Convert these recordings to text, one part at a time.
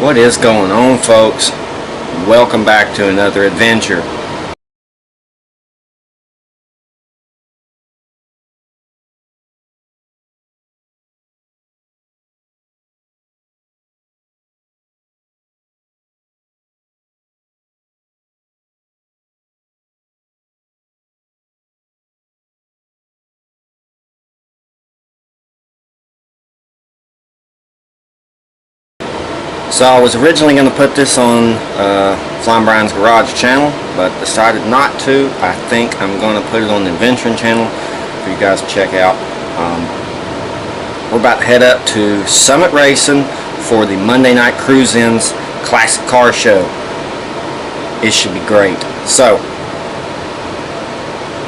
What is going on, folks? Welcome back to another adventure. So I was originally going to put this on Flying Brian's Garage channel, but decided not to. I think I'm going to put it on the Adventuring channel for you guys to check out. We're about to head up to Summit Racing for the Monday Night Cruise-Ins Classic Car Show. It should be great. So,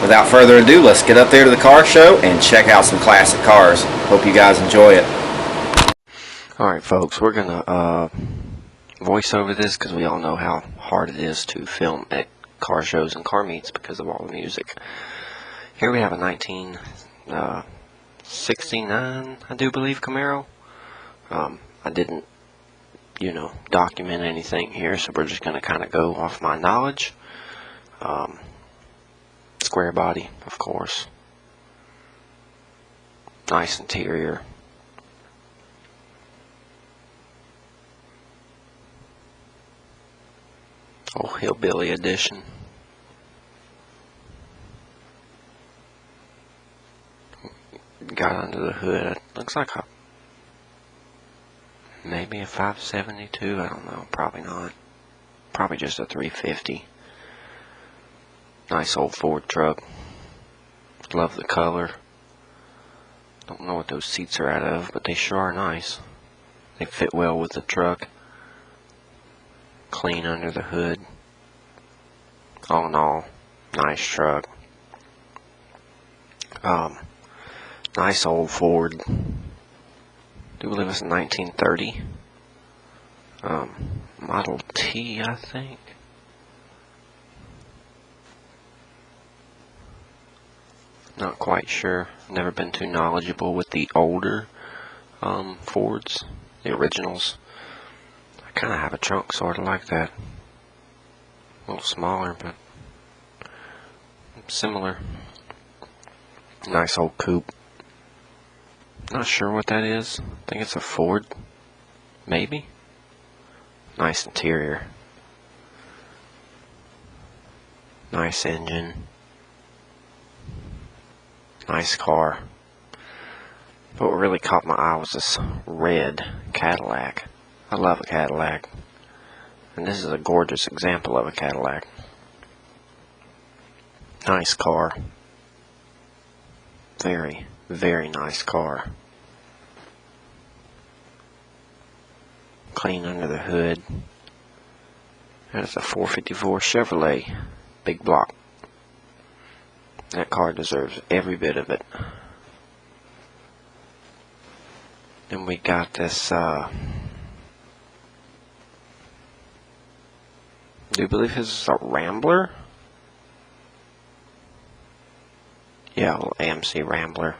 without further ado, let's get up there to the car show and check out some classic cars. Hope you guys enjoy it. Alright folks, we're gonna voice over this because we all know how hard it is to film at car shows and car meets because of all the music. Here we have a 1969, I do believe, Camaro. I didn't, document anything here, so we're just gonna kind of go off my knowledge. Square body, of course. Nice interior. Oh, hillbilly edition. Got under the hood. Looks like maybe a 572. I don't know. Probably not. Probably just a 350. Nice old Ford truck. Love the color. Don't know what those seats are out of, but they sure are nice. They fit well with the truck. Clean under the hood. All in all, nice truck. Nice old Ford. Do believe it's a 1930 Model T, I think. Not quite sure. Never been too knowledgeable with the older Fords, the originals. I kind of have a trunk sort of like that. A little smaller, but similar. Nice old coupe. Not sure what that is. I think it's a Ford. Maybe. Nice interior. Nice engine. Nice car. But what really caught my eye was this red Cadillac. I love a Cadillac. And this is a gorgeous example of a Cadillac. Nice car. Very, very nice car. Clean under the hood. That's a 454 Chevrolet. Big block. That car deserves every bit of it. Then we got this, do you believe this is a Rambler? Yeah, a little AMC Rambler.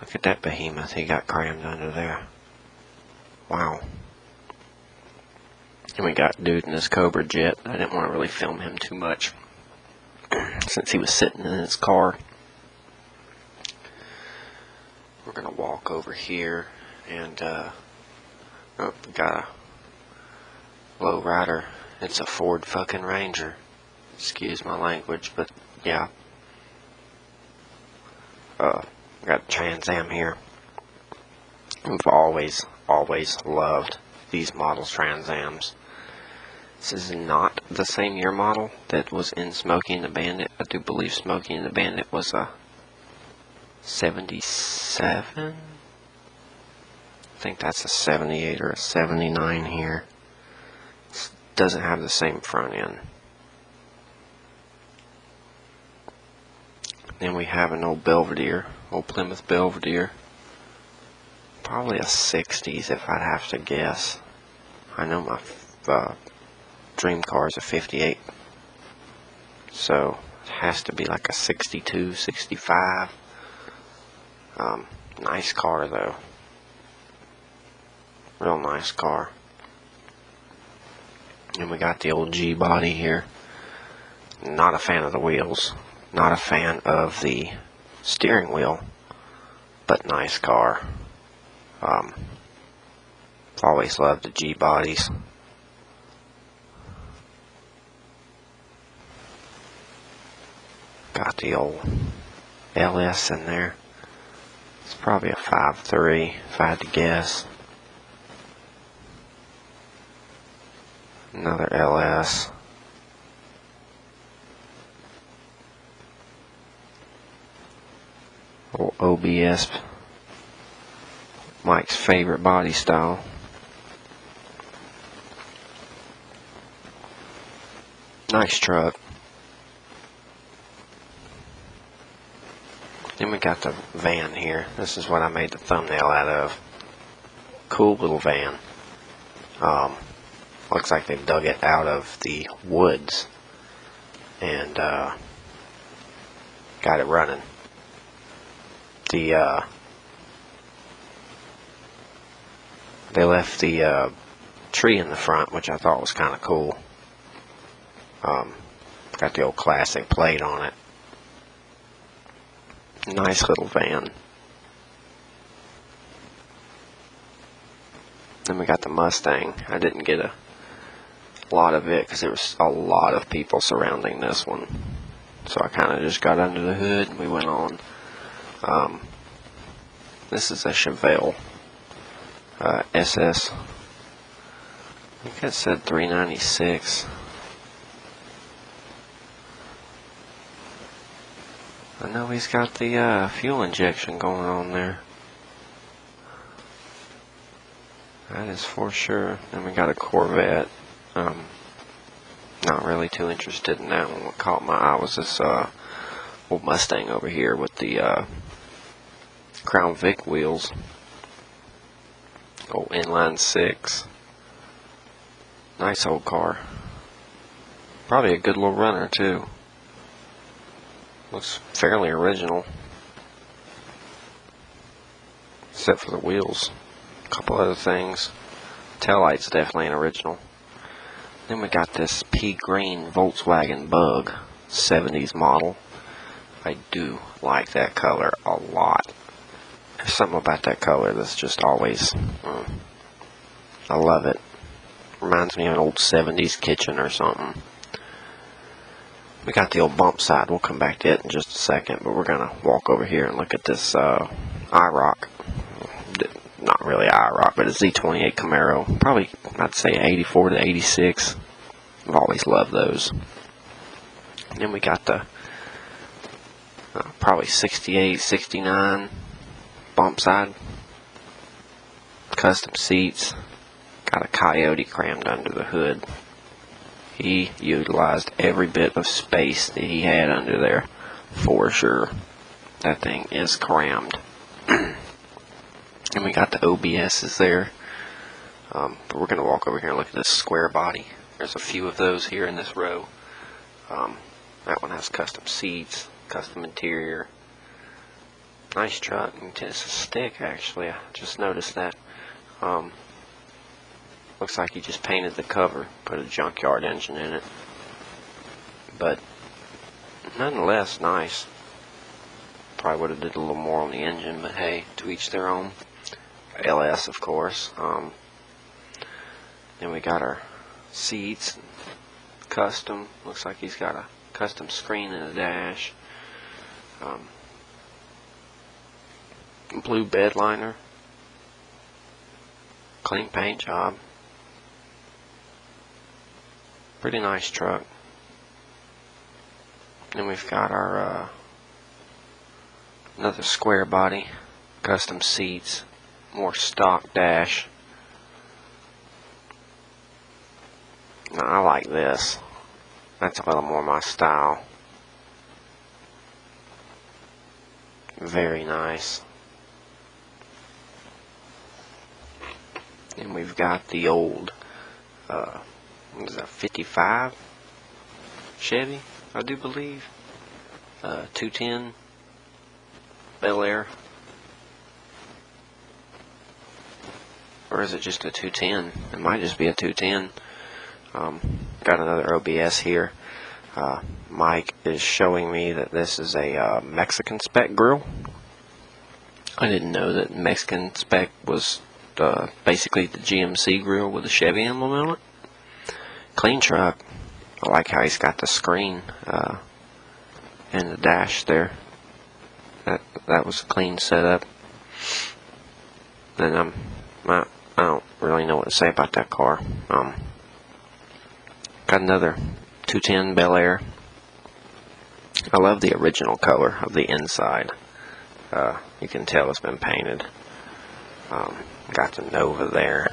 Look at that behemoth he got crammed under there. Wow. And we got dude in his Cobra jet. I didn't want to really film him too much since he was sitting in his car. We're gonna walk over here and we got a low rider. It's a Ford fucking Ranger. Excuse my language, but yeah. Got a Trans Am here. We've always loved these models, Trans Ams. This is not the same year model that was in Smokey and the Bandit. I do believe Smokey and the Bandit was a 77. I think that's a 78 or a 79 here. It doesn't have the same front end. Then we have an old Belvedere, old Plymouth Belvedere. Probably a 60s if I'd have to guess. I know my dream car is a 58. So it has to be like a 62, 65. Nice car though. Real nice car. And we got the old G body here. Not a fan of the wheels. Not a fan of the steering wheel. But nice car. Always loved the G bodies. Got the old LS in there. It's probably a 5.3 if I had to guess. Another LS. Old OBS. Mike's favorite body style. Nice truck. Then we got the van here. This is what I made the thumbnail out of. Cool little van. Looks like they've dug it out of the woods and got it running. They left the tree in the front, which I thought was kind of cool. Got the old classic plate on it. Nice little van. Then we got the Mustang. I didn't get a lot of it because there was a lot of people surrounding this one. So I kind of just got under the hood and we went on. This is a Chevelle SS. I think it said 396. I know he's got the fuel injection going on there. That is for sure. Then we got a Corvette. Not really too interested in that one. What caught my eye was this old Mustang over here with the Crown Vic wheels. Old inline 6. Nice old car. Probably a good little runner too. Looks fairly original. Except for the wheels. A couple other things. Taillight's definitely an original. Then we got this pea green Volkswagen Bug 70s model. I do like that color a lot. There's something about that color that's just always, I love it. Reminds me of an old 70s kitchen or something. We got the old bump side. We'll come back to it in just a second, but we're going to walk over here and look at this IROC. Not really IROC, but a Z28 Camaro. Probably, I'd say 84 to 86. I've always loved those. And then we got the probably 68, 69 bump side. Custom seats. Got a Coyote crammed under the hood. He utilized every bit of space that he had under there, for sure. That thing is crammed. And we got the OBS's there. But we're going to walk over here and look at this square body. There's a few of those here in this row. That one has custom seats, custom interior. Nice truck. It's a stick, actually. I just noticed that. Looks like he just painted the cover, put a junkyard engine in it. But nonetheless, nice. Probably would have did a little more on the engine, but hey, to each their own. LS, of course. Then we got our seats, custom. Looks like he's got a custom screen in the dash. Blue bed liner. Clean paint job. Pretty nice truck. Then we've got our another square body, custom seats, more stock dash. Now, I like this. That's a little more my style. Very nice. And we've got the old what is that, 55 Chevy, I do believe. 210 Bel Air. Or Or is it just a 210? It might just be a 210. Got another OBS here. Mike is showing me that this is a Mexican spec grill. I didn't know that Mexican spec was basically the GMC grill with a Chevy emblem on it. Clean truck. I like how he's got the screen and the dash there. That was a clean setup. And I don't really know what to say about that car. Got another 210 Bel Air. I love the original color of the inside. You can tell it's been painted. Got the Nova there.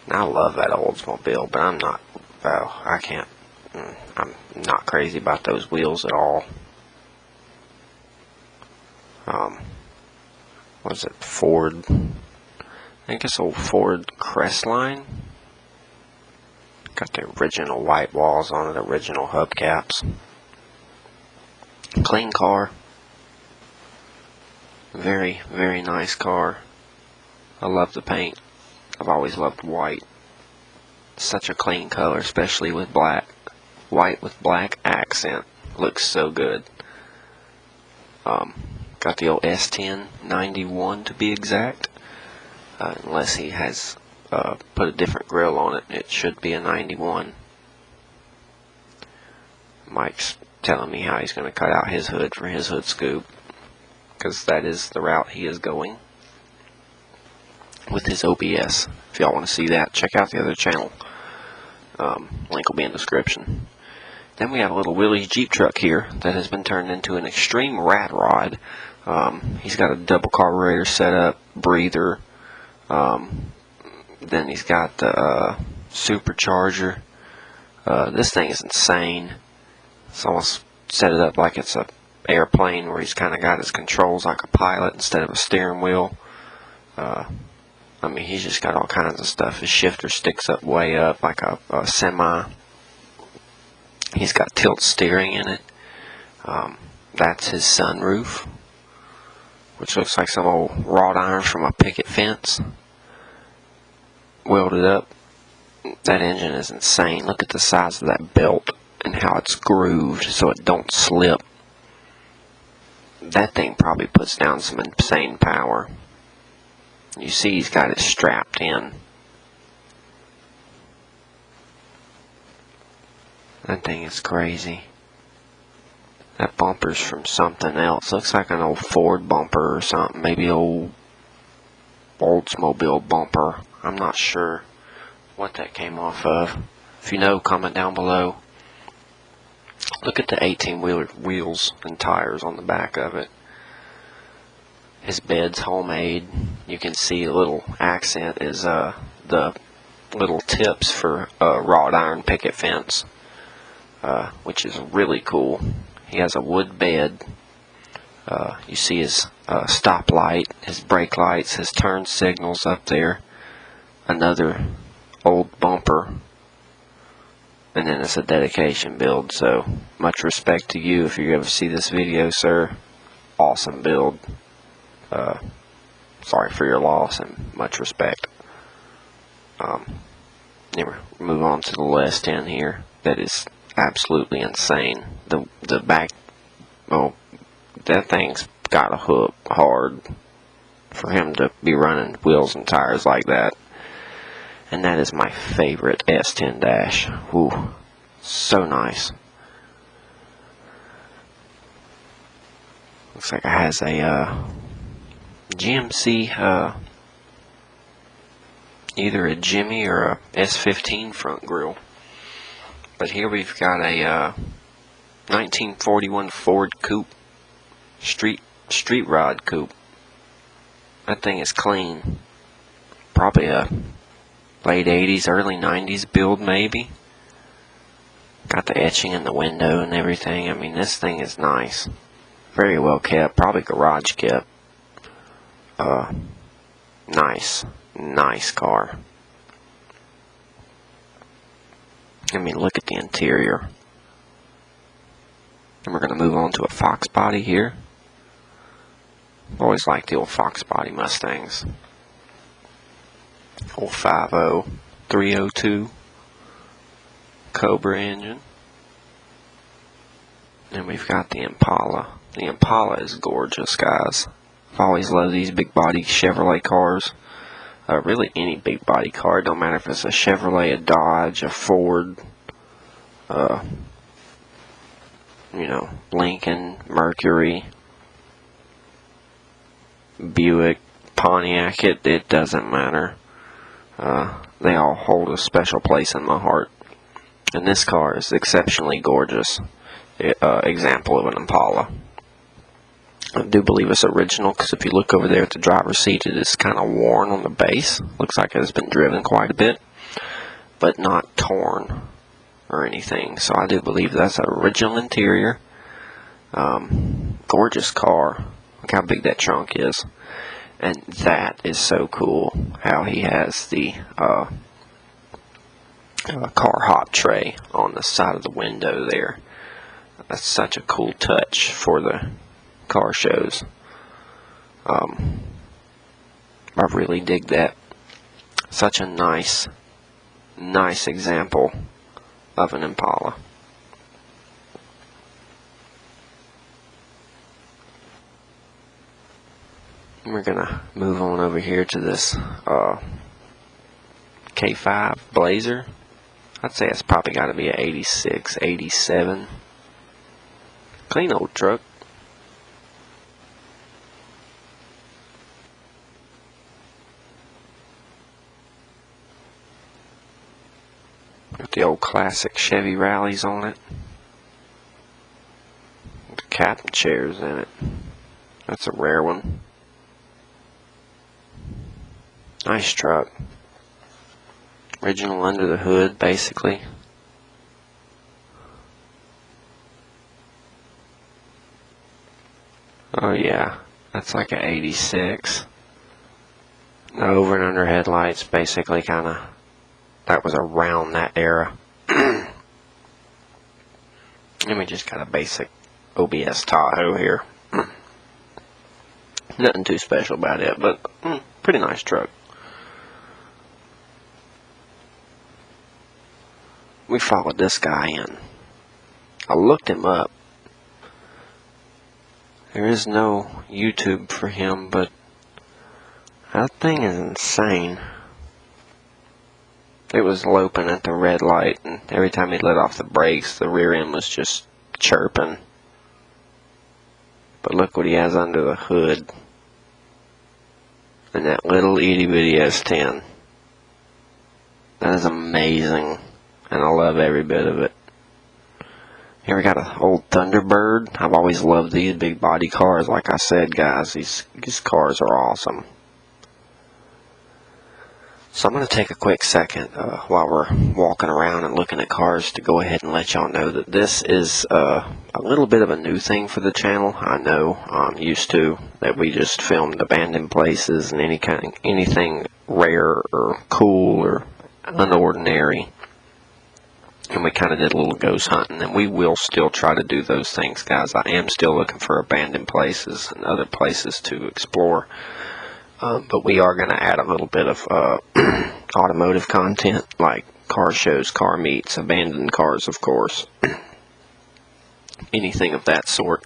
And I love that Oldsmobile, but I'm not. I can't. I'm not crazy about those wheels at all. What is it? Ford. I think it's old Ford Crestline. Got the original white walls on it, original hubcaps. Clean car. Very, very nice car. I love the paint. I've always loved white. Such a clean color, especially with black. White with black accent. Looks so good. Got the old S10 91 to be exact. Unless he has put a different grill on it, it should be a 91. Mike's telling me how he's going to cut out his hood for his hood scoop, because that is the route he is going with his OBS. If y'all want to see that, check out the other channel. Link will be in the description. Then we have a little Willys Jeep truck here that has been turned into an extreme rat rod. He's got a double carburetor setup, breather. Then he's got the supercharger. This thing is insane. It's almost set it up like it's a airplane, where he's kind of got his controls like a pilot instead of a steering wheel. I mean, he's just got all kinds of stuff. His shifter sticks up way up like a semi. He's got tilt steering in it. That's his sunroof, which looks like some old wrought iron from a picket fence welded up. That engine is insane. Look at the size of that belt and how it's grooved so it don't slip. That thing probably puts down some insane power. You see he's got it strapped in. That thing is crazy. That bumper's from something else. Looks like an old Ford bumper or something. Maybe old Oldsmobile bumper. I'm not sure what that came off of. If you know, comment down below. Look at the 18-wheeler wheels and tires on the back of it. His bed's homemade. You can see a little accent is the little tips for wrought iron picket fence, which is really cool. He has a wood bed. You see his stop light, his brake lights, his turn signals up there. Another old bumper. And then it's a dedication build, so much respect to you if you ever see this video, sir. Awesome build. Sorry for your loss, and much respect. Anyway, move on to the last 10 here. That is absolutely insane. The back, well, that thing's got a hook hard for him to be running wheels and tires like that. And that is my favorite S10 dash. Ooh, so nice. Looks like it has a GMC, either a Jimmy or a S15 front grille. But here we've got a 1941 Ford Coupe, street rod coupe. That thing is clean. Probably a late 80s, early 90s build maybe. Got the etching in the window and everything. I mean, this thing is nice. Very well kept. Probably garage kept. Nice car. I mean, look at the interior. And we're going to move on to a Fox body here. Always liked the old Fox body Mustangs. Old 50 302 Cobra engine. And we've got the Impala. The Impala is gorgeous, guys. I've always loved these big body Chevrolet cars. Really any big body car. It don't matter if it's a Chevrolet, a Dodge, a Ford, Lincoln, Mercury, Buick, Pontiac. It doesn't matter. They all hold a special place in my heart. And this car is exceptionally gorgeous. Example of an Impala. I do believe it's original, because if you look over there at the driver's seat, it is kind of worn on the base. Looks like it has been driven quite a bit, but not torn or anything. So I do believe that's an original interior. Gorgeous car. Look how big that trunk is. And that is so cool, how he has the car hop tray on the side of the window there. That's such a cool touch for the car shows. I really dig that. Such a nice example of an Impala. We're gonna move on over here to this K5 Blazer. I'd say it's probably got to be an 86, 87. Clean old truck. With the old classic Chevy Rallies on it. The captain chairs in it. That's a rare one. Nice truck. Original under the hood, basically. Oh yeah, that's like an 86. The over and under headlights, basically kinda, that was around that era. And we just got a basic OBS Tahoe here. Nothing too special about it, but pretty nice truck. We followed this guy in. I looked him up. There is no YouTube for him, but that thing is insane. It was loping at the red light, and every time he let off the brakes, the rear end was just chirping. But look what he has under the hood. And that little itty bitty S10. That is amazing. And I love every bit of it. Here we got an old Thunderbird. I've always loved these big body cars. Like I said, guys, these cars are awesome. So I'm going to take a quick second while we're walking around and looking at cars to go ahead and let y'all know that this is a little bit of a new thing for the channel. I know I'm used to that we just filmed abandoned places and anything rare or cool or unordinary. And we kind of did a little ghost hunting, and we will still try to do those things, guys. I am still looking for abandoned places and other places to explore. But we are going to add a little bit of automotive content, like car shows, car meets, abandoned cars, of course. Anything of that sort.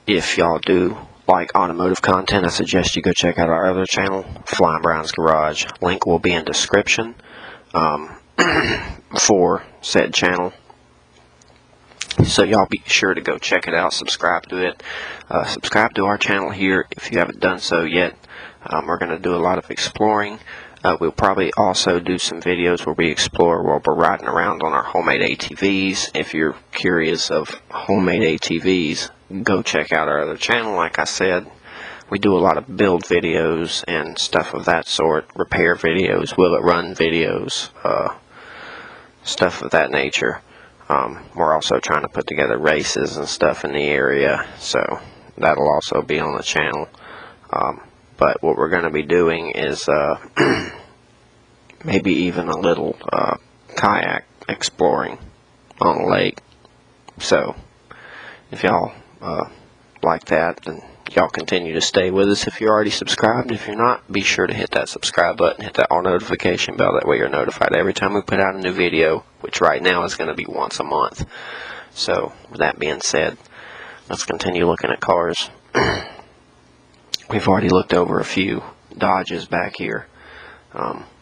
If y'all do like automotive content, I suggest you go check out our other channel, Flying Brown's Garage. Link will be in description for said channel. So y'all be sure to go check it out, subscribe to it. Subscribe to our channel here if you haven't done so yet. We're going to do a lot of exploring. We'll probably also do some videos where we explore while we're riding around on our homemade ATVs. If you're curious of homemade ATVs, go check out our other channel. Like I said, we do a lot of build videos and stuff of that sort, repair videos, will it run videos, stuff of that nature. We're also trying to put together races and stuff in the area, so that'll also be on the channel. But what we're going to be doing is maybe even a little kayak exploring on a lake. So if y'all like that, then y'all continue to stay with us if you're already subscribed. If you're not, be sure to hit that subscribe button, hit that all notification bell. That way you're notified every time we put out a new video, which right now is going to be once a month. So, with that being said, let's continue looking at cars. We've already looked over a few Dodges back here.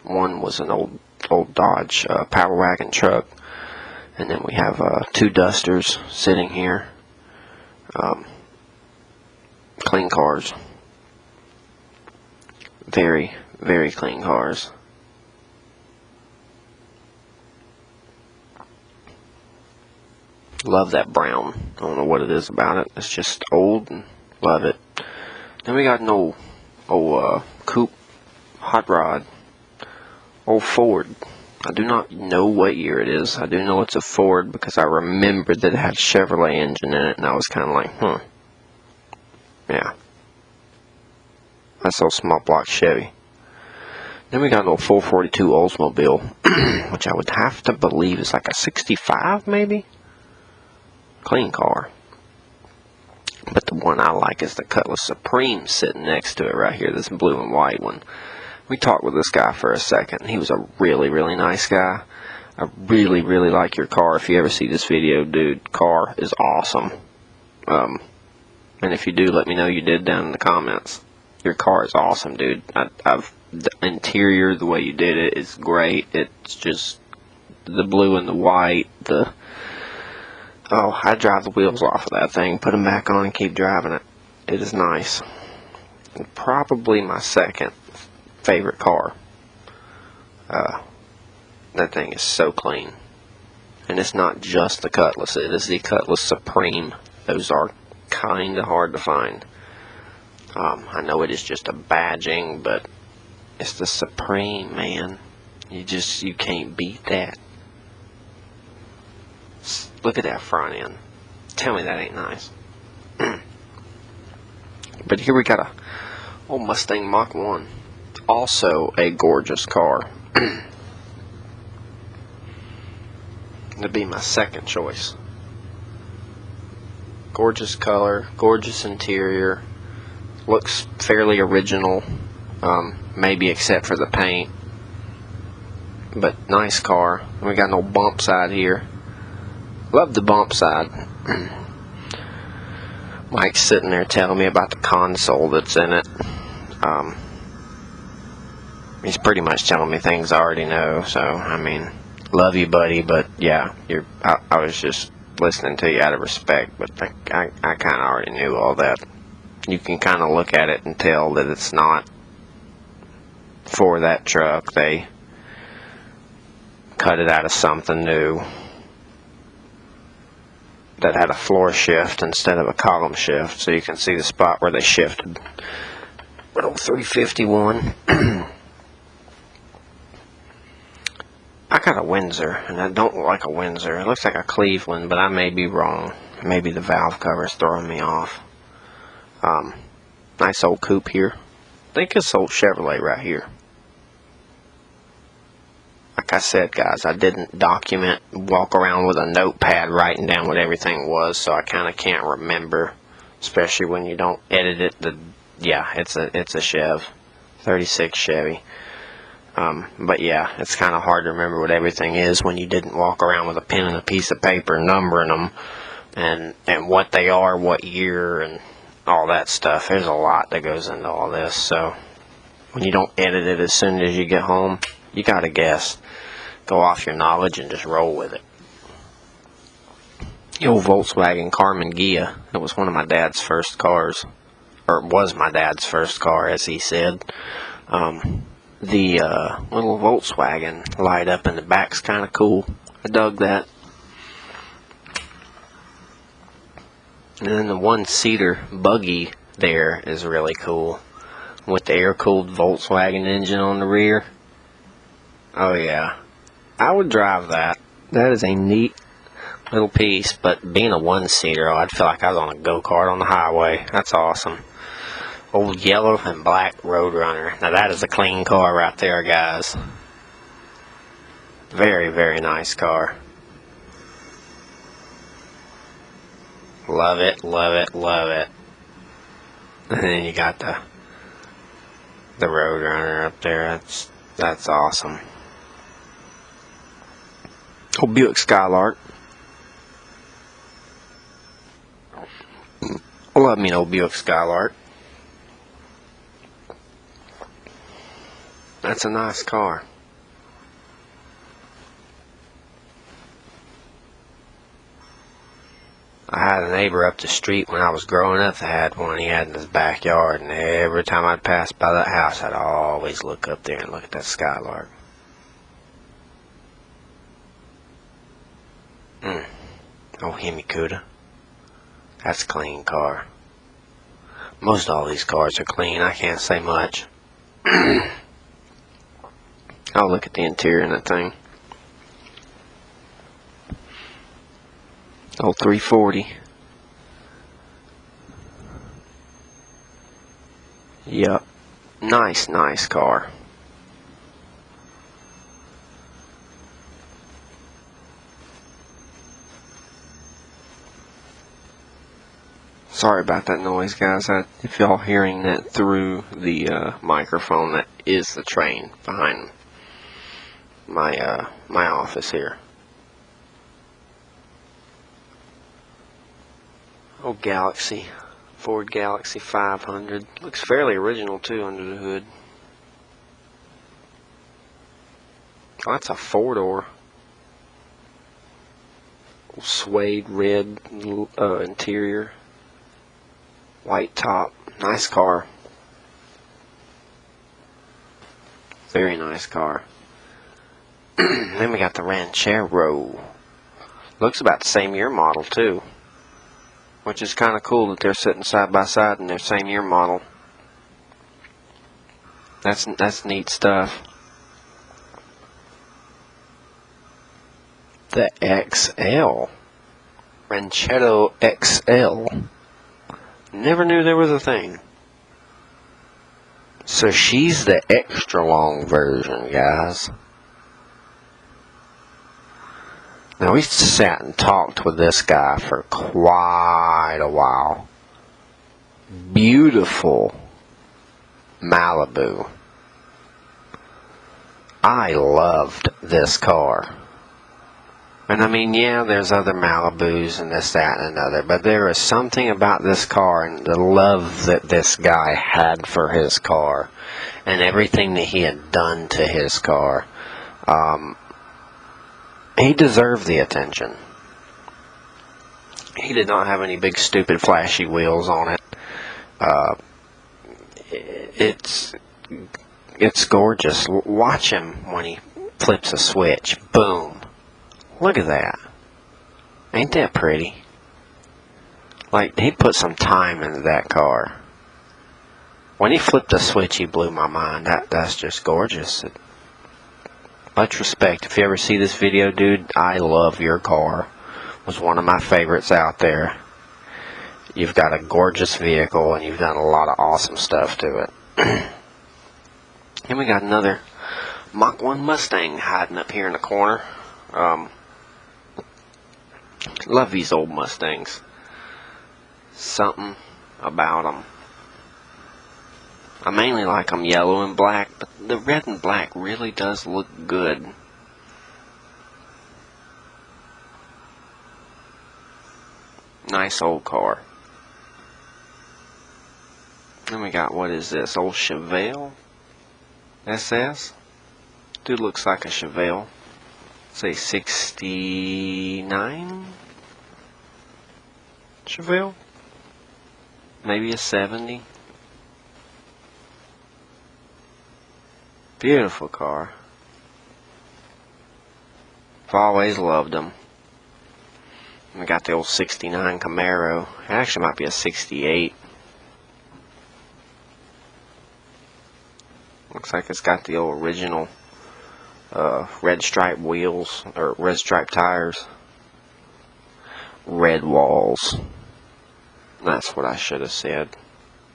One was an old Dodge Power Wagon truck. And then we have 2 Dusters sitting here. Clean cars. Very, very clean cars. Love that brown. I don't know what it is about it. It's just old and love it. Then we got an old coupe hot rod. Old Ford. I do not know what year it is. I do know it's a Ford because I remembered that it had a Chevrolet engine in it, and I was kind of like, yeah. That's old small block Chevy. Then we got an old 442 Oldsmobile, which I would have to believe is like a 65 maybe? Clean car. But the one I like is the Cutlass Supreme sitting next to it right here, this blue and white one. We talked with this guy for a second. He was a really, really nice guy. I really, really like your car. If you ever see this video, dude, car is awesome. And if you do, let me know you did down in the comments. Your car is awesome, dude. The interior, the way you did it is great. It's just the blue and the white. I drive the wheels off of that thing, put them back on, and keep driving it. It is nice. And probably my second favorite car. That thing is so clean. And it's not just the Cutlass, it is the Cutlass Supreme. Those are kind of hard to find. I know it is just a badging, but it's the Supreme, man. You can't beat that. Look at that front end. Tell me that ain't nice. But here we got a old Mustang Mach 1. Also a gorgeous car. That'd be my second choice. Gorgeous color, gorgeous interior. Looks fairly original, maybe except for the paint. But nice car. And we got an old bump side here. Love the bump side. Mike's sitting there telling me about the console that's in it. He's pretty much telling me things I already know, so, I mean, love you, buddy, but, yeah, I was just listening to you out of respect, but I kind of already knew all that. You can kind of look at it and tell that it's not for that truck. They cut it out of something new that had a floor shift instead of a column shift, so you can see the spot where they shifted. But old 351. I got a Windsor, and I don't look like a Windsor. It looks like a Cleveland, but I may be wrong. Maybe the valve cover's throwing me off. Nice old coupe here. I think it's old Chevrolet right here. Like I said, guys, I didn't walk around with a notepad writing down what everything was, so I kind of can't remember, especially when you don't edit it. Yeah, it's a Chev, 36 Chevy. But yeah, it's kind of hard to remember what everything is when you didn't walk around with a pen and a piece of paper numbering them and what they are, what year, and all that stuff. There's a lot that goes into all this, so when you don't edit it as soon as you get home, you gotta guess. Go off your knowledge and just roll with it. The old Volkswagen Karmann Ghia. It was one of my dad's first cars, or it was my dad's first car, as he said. The little Volkswagen light up in the back's kind of cool. I dug that. And then the one-seater buggy there is really cool, with the air-cooled Volkswagen engine on the rear. Oh yeah, I would drive that. That is a neat little piece, but being a one-seater, I'd feel like I was on a go-kart on the highway. That's awesome. Old yellow and black Roadrunner. Now that is a clean car right there, guys. Very, very nice car. Love it, love it, love it. And then you got the Roadrunner up there. That's awesome. Old Buick Skylark. I love me an old Buick Skylark. That's a nice car. I had a neighbor up the street when I was growing up that had one he had in his backyard, and every time I'd pass by that house, I'd always look up there and look at that Skylark. Oh, Hemi-Cuda. That's a clean car. Most all these cars are clean. I can't say much. Oh, look at the interior in that thing. Old 340. Yup. Nice car. Sorry about that noise, guys. If y'all hearing that through the microphone, that is the train behind my office here. Oh, Galaxy. Ford Galaxy 500. Looks fairly original, too, under the hood. Oh, that's a four-door. Suede red interior. White top. Nice car. Very nice car. Then we got the Ranchero. Looks about the same year model, too. Which is kind of cool that they're sitting side by side in their same year model. That's neat stuff. The XL. Ranchero XL. Never knew there was a thing. So she's the extra long version, guys. Now, we sat and talked with this guy for quite a while. Beautiful Malibu. I loved this car. And I mean, yeah, there's other Malibus and this, that, and another, but there is something about this car and the love that this guy had for his car and everything that he had done to his car. He deserved the attention. He did not have any big, stupid, flashy wheels on it. It's gorgeous. Watch him when he flips a switch. Boom. Look at that. Ain't that pretty? Like, he put some time into that car. When he flipped the switch, he blew my mind. That's just gorgeous. Much respect. If you ever see this video, dude, I love your car. It was one of my favorites out there. You've got a gorgeous vehicle, and you've done a lot of awesome stuff to it. And we got another Mach 1 Mustang hiding up here in the corner. Love these old Mustangs. Something about them. I mainly like them yellow and black, but the red and black really does look good. Nice old car. Then we got, what is this? Old Chevelle SS? Dude looks like a Chevelle. Say 69 Chevelle? Maybe a 70. Beautiful car. I've always loved them. We got the old 69 Camaro. It actually might be a 68. Looks like it's got the old original red stripe wheels, or red stripe tires. Red walls. That's what I should have said.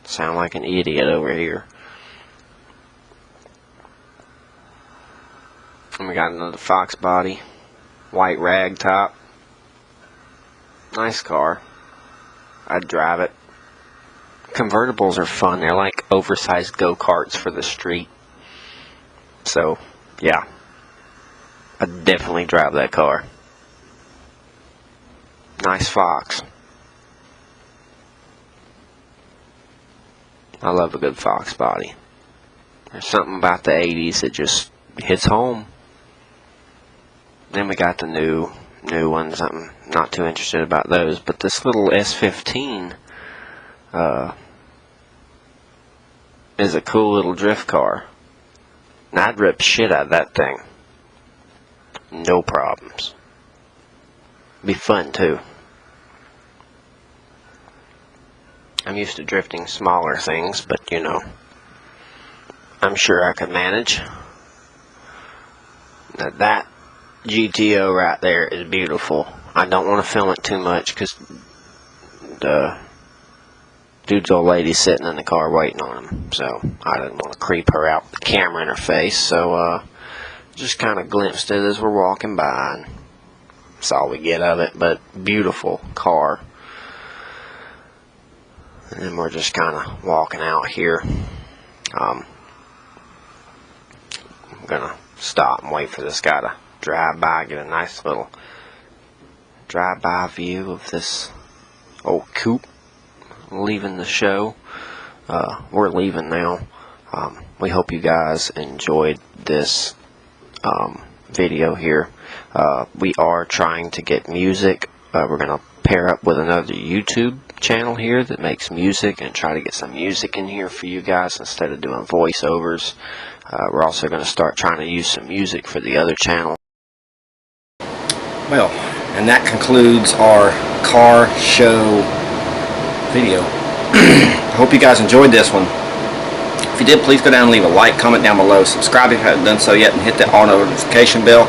Sound like an idiot over here. And we got another Fox body. White rag top. Nice car. I'd drive it. convertibles are fun. They're like oversized go-karts for the street. So, yeah. I'd definitely drive that car. Nice Fox. I love a good Fox body. There's something about the 80s that just hits home. Then we got the new ones. I'm not too interested about those, but this little S15 is a cool little drift car. And I'd rip shit out of that thing. No problems. Be fun too. I'm used to drifting smaller things, but you know, I'm sure I could manage. Now that GTO right there is beautiful. I don't want to film it too much because the dude's old lady sitting in the car waiting on him, so I didn't want to creep her out with the camera in her face. So just kind of glimpsed it as we're walking by, and that's all we get of it. But beautiful car. And then we're just kind of walking out here. I'm gonna stop and wait for this guy to drive by, get a nice little drive-by view of this old coupe. Leaving the show. We're leaving now. We hope you guys enjoyed this video here. We are trying to get music. We're going to pair up with another YouTube channel here that makes music and try to get some music in here for you guys instead of doing voiceovers. We're also going to start trying to use some music for the other channel. Well, and that concludes our car show video. I hope you guys enjoyed this one. If you did, please go down and leave a like, comment down below, subscribe if you haven't done so yet, and hit that all notification bell.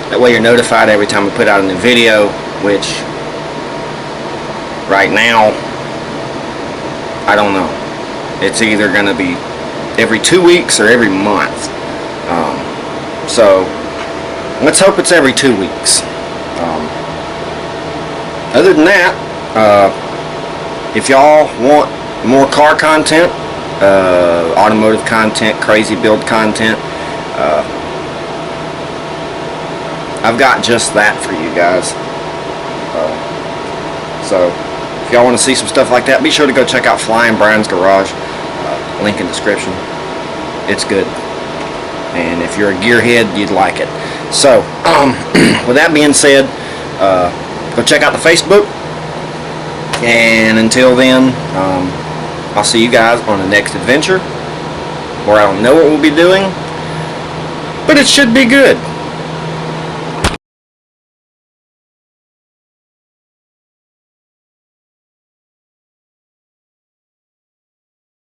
That way you're notified every time we put out a new video, which right now, I don't know. It's either going to be every 2 weeks or every month. So let's hope it's every 2 weeks. Other than that, if y'all want more car content, automotive content, crazy build content, I've got just that for you guys. So if y'all want to see some stuff like that, be sure to go check out Flying Brian's Garage. Link in description. It's good. And if you're a gearhead, you'd like it. So, with that being said, go check out the Facebook. And until then, I'll see you guys on the next adventure, where I don't know what we'll be doing, but it should be good.